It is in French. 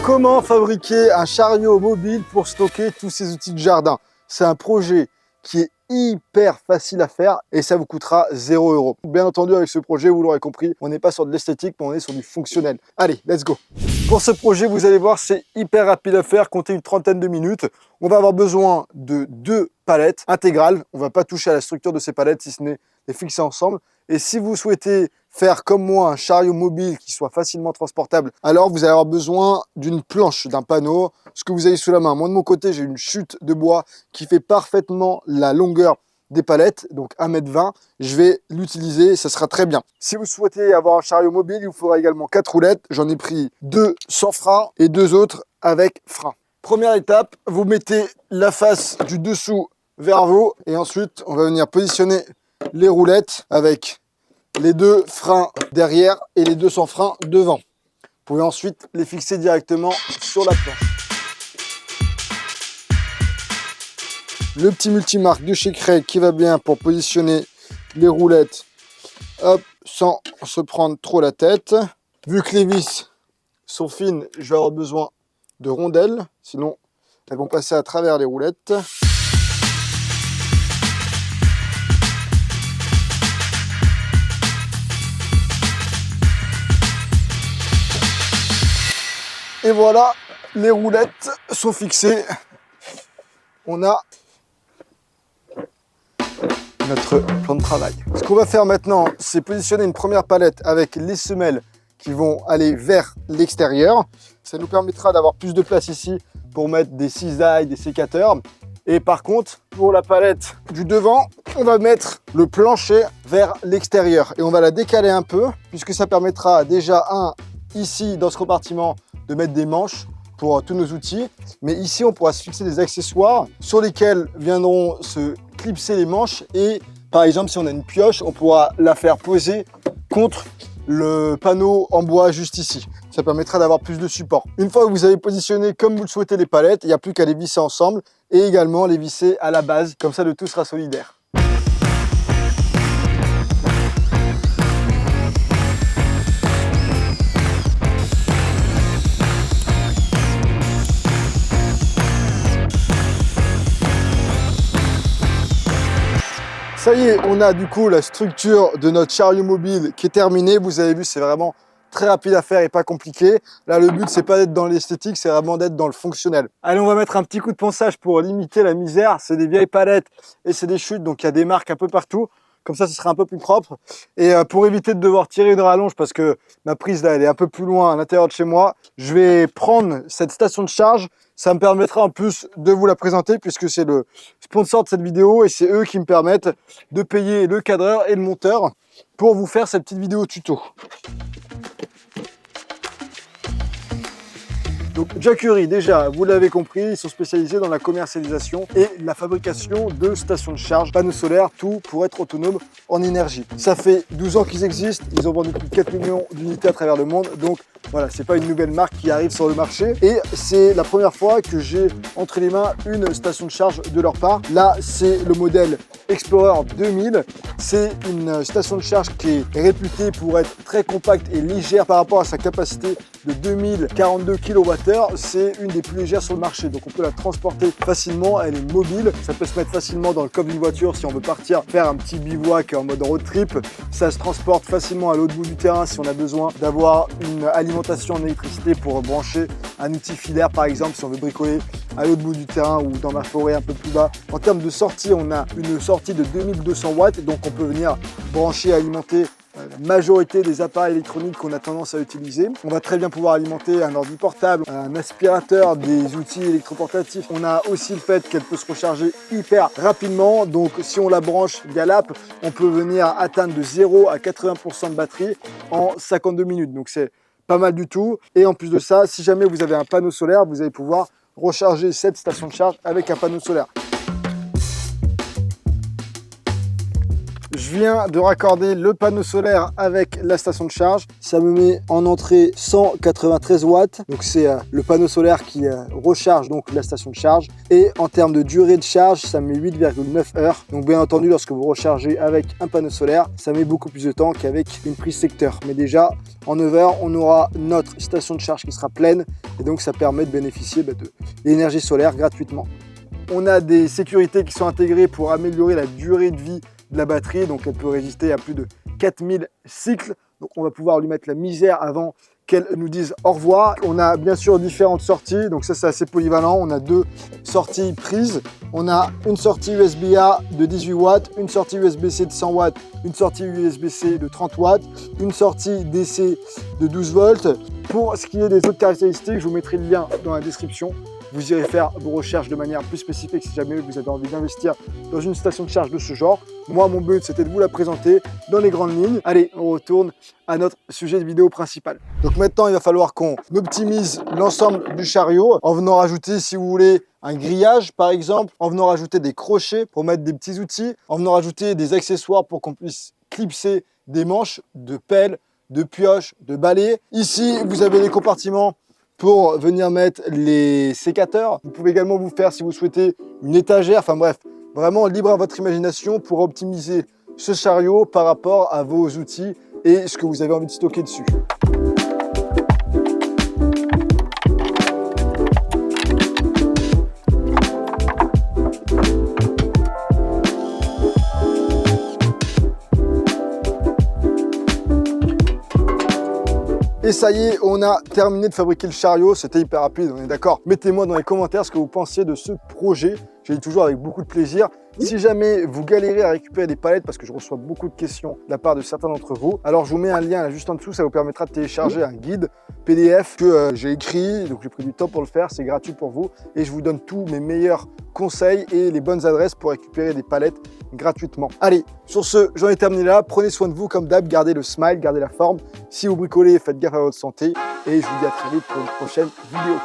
Comment fabriquer un chariot mobile pour stocker tous ces outils de jardin? C'est un projet qui est hyper facile à faire et ça vous coûtera 0 €. Bien entendu, avec ce projet, vous l'aurez compris, on n'est pas sur de l'esthétique, mais on est sur du fonctionnel. Allez, let's go! Pour ce projet, vous allez voir, c'est hyper rapide à faire, comptez une trentaine de minutes. On va avoir besoin de 2 palettes intégrales. On ne va pas toucher à la structure de ces palettes, si ce n'est les fixer ensemble. Et si vous souhaitez faire comme moi un chariot mobile qui soit facilement transportable, alors vous allez avoir besoin d'une planche, d'un panneau, ce que vous avez sous la main. Moi de mon côté, j'ai une chute de bois qui fait parfaitement la longueur des palettes, donc 1,20 m. Je vais l'utiliser, ça sera très bien. Si vous souhaitez avoir un chariot mobile, il vous faudra également 4 roulettes. J'en ai pris 2 sans frein et 2 autres avec frein. Première étape, vous mettez la face du dessous vers vous et ensuite on va venir positionner les roulettes avec les 2 freins derrière et les 2 sans frein devant. Vous pouvez ensuite les fixer directement sur la planche. Le petit multimarque de chez Craig qui va bien pour positionner les roulettes, hop, sans se prendre trop la tête. Vu que les vis sont fines, je vais avoir besoin de rondelles, sinon elles vont passer à travers les roulettes. Et voilà, les roulettes sont fixées. On a notre plan de travail. Ce qu'on va faire maintenant, c'est positionner une première palette avec les semelles qui vont aller vers l'extérieur. Ça nous permettra d'avoir plus de place ici pour mettre des cisailles, des sécateurs. Et par contre, pour la palette du devant, on va mettre le plancher vers l'extérieur. Et on va la décaler un peu, puisque ça permettra déjà, ici dans ce compartiment, de mettre des manches pour tous nos outils. Mais ici, on pourra se fixer des accessoires sur lesquels viendront se clipser les manches. Et par exemple, si on a une pioche, on pourra la faire poser contre le panneau en bois juste ici. Ça permettra d'avoir plus de support. Une fois que vous avez positionné comme vous le souhaitez les palettes, il n'y a plus qu'à les visser ensemble et également les visser à la base. Comme ça, le tout sera solidaire. Ça y est, on a du coup la structure de notre chariot mobile qui est terminée. Vous avez vu, c'est vraiment très rapide à faire et pas compliqué. Là, le but, c'est pas d'être dans l'esthétique, c'est vraiment d'être dans le fonctionnel. Allez, on va mettre un petit coup de ponçage pour limiter la misère. C'est des vieilles palettes et c'est des chutes, donc il y a des marques un peu partout. Comme ça, ce sera un peu plus propre. Et pour éviter de devoir tirer une rallonge, parce que ma prise, là, elle est un peu plus loin à l'intérieur de chez moi, je vais prendre cette station de charge. Ça me permettra en plus de vous la présenter, puisque c'est le sponsor de cette vidéo et c'est eux qui me permettent de payer le cadreur et le monteur pour vous faire cette petite vidéo tuto. Donc Jackery, déjà, vous l'avez compris, ils sont spécialisés dans la commercialisation et la fabrication de stations de charge, panneaux solaires, tout pour être autonome en énergie. Ça fait 12 ans qu'ils existent, ils ont vendu plus de 4 millions d'unités à travers le monde, donc voilà, c'est pas une nouvelle marque qui arrive sur le marché et c'est la première fois que j'ai entre les mains une station de charge de leur part. Là, c'est le modèle Explorer 2000. C'est une station de charge qui est réputée pour être très compacte et légère par rapport à sa capacité de 2042 kWh. C'est une des plus légères sur le marché, donc on peut la transporter facilement. Elle est mobile, ça peut se mettre facilement dans le coffre d'une voiture si on veut partir faire un petit bivouac en mode road trip. Ça se transporte facilement à l'autre bout du terrain si on a besoin d'avoir une alimentation en électricité pour brancher un outil filaire, par exemple si on veut bricoler à l'autre bout du terrain ou dans ma forêt un peu plus bas. En termes de sortie, on a une sortie de 2200 watts, donc on peut venir brancher et alimenter la majorité des appareils électroniques qu'on a tendance à utiliser. On va très bien pouvoir alimenter un ordi portable, un aspirateur, des outils électroportatifs. On a aussi le fait qu'elle peut se recharger hyper rapidement. Donc si on la branche via l'app, on peut venir atteindre de 0 à 80% de batterie en 52 minutes. Donc c'est pas mal du tout. Et en plus de ça, si jamais vous avez un panneau solaire, vous allez pouvoir recharger cette station de charge avec un panneau solaire. Je viens de raccorder le panneau solaire avec la station de charge. Ça me met en entrée 193 watts. Donc c'est le panneau solaire qui recharge donc la station de charge. Et en termes de durée de charge, ça met 8,9 heures. Donc bien entendu, lorsque vous rechargez avec un panneau solaire, ça met beaucoup plus de temps qu'avec une prise secteur. Mais déjà, en 9 heures, on aura notre station de charge qui sera pleine. Et donc ça permet de bénéficier de l'énergie solaire gratuitement. On a des sécurités qui sont intégrées pour améliorer la durée de vie de la batterie. Donc elle peut résister à plus de 4000 cycles. Donc on va pouvoir lui mettre la misère avant qu'elle nous dise au revoir. On a bien sûr différentes sorties. Donc ça c'est assez polyvalent. On a deux sorties prises. On a une sortie USB-A de 18 watts, une sortie USB-C de 100 watts, une sortie USB-C de 30 watts, une sortie DC de 12 volts. Pour ce qui est des autres caractéristiques, je vous mettrai le lien dans la description. Vous irez faire vos recherches de manière plus spécifique si jamais vous avez envie d'investir dans une station de charge de ce genre. Moi, mon but, c'était de vous la présenter dans les grandes lignes. Allez, on retourne à notre sujet de vidéo principal. Donc maintenant, il va falloir qu'on optimise l'ensemble du chariot en venant rajouter, si vous voulez, un grillage par exemple, en venant rajouter des crochets pour mettre des petits outils, en venant rajouter des accessoires pour qu'on puisse clipser des manches de pelle, de pioche, de balai. Ici, vous avez les compartiments pour venir mettre les sécateurs. Vous pouvez également vous faire, si vous souhaitez, une étagère. Enfin bref, vraiment libre à votre imagination pour optimiser ce chariot par rapport à vos outils et ce que vous avez envie de stocker dessus. Et ça y est, on a terminé de fabriquer le chariot. C'était hyper rapide, on est d'accord. Mettez-moi dans les commentaires ce que vous pensiez de ce projet. Je le dis toujours avec beaucoup de plaisir. Si jamais vous galérez à récupérer des palettes, parce que je reçois beaucoup de questions de la part de certains d'entre vous, alors je vous mets un lien là juste en dessous, ça vous permettra de télécharger un guide PDF que j'ai écrit, donc j'ai pris du temps pour le faire, c'est gratuit pour vous, et je vous donne tous mes meilleurs conseils et les bonnes adresses pour récupérer des palettes gratuitement. Allez, sur ce, j'en ai terminé là, prenez soin de vous comme d'hab, gardez le smile, gardez la forme. Si vous bricolez, faites gaffe à votre santé, et je vous dis à très vite pour une prochaine vidéo.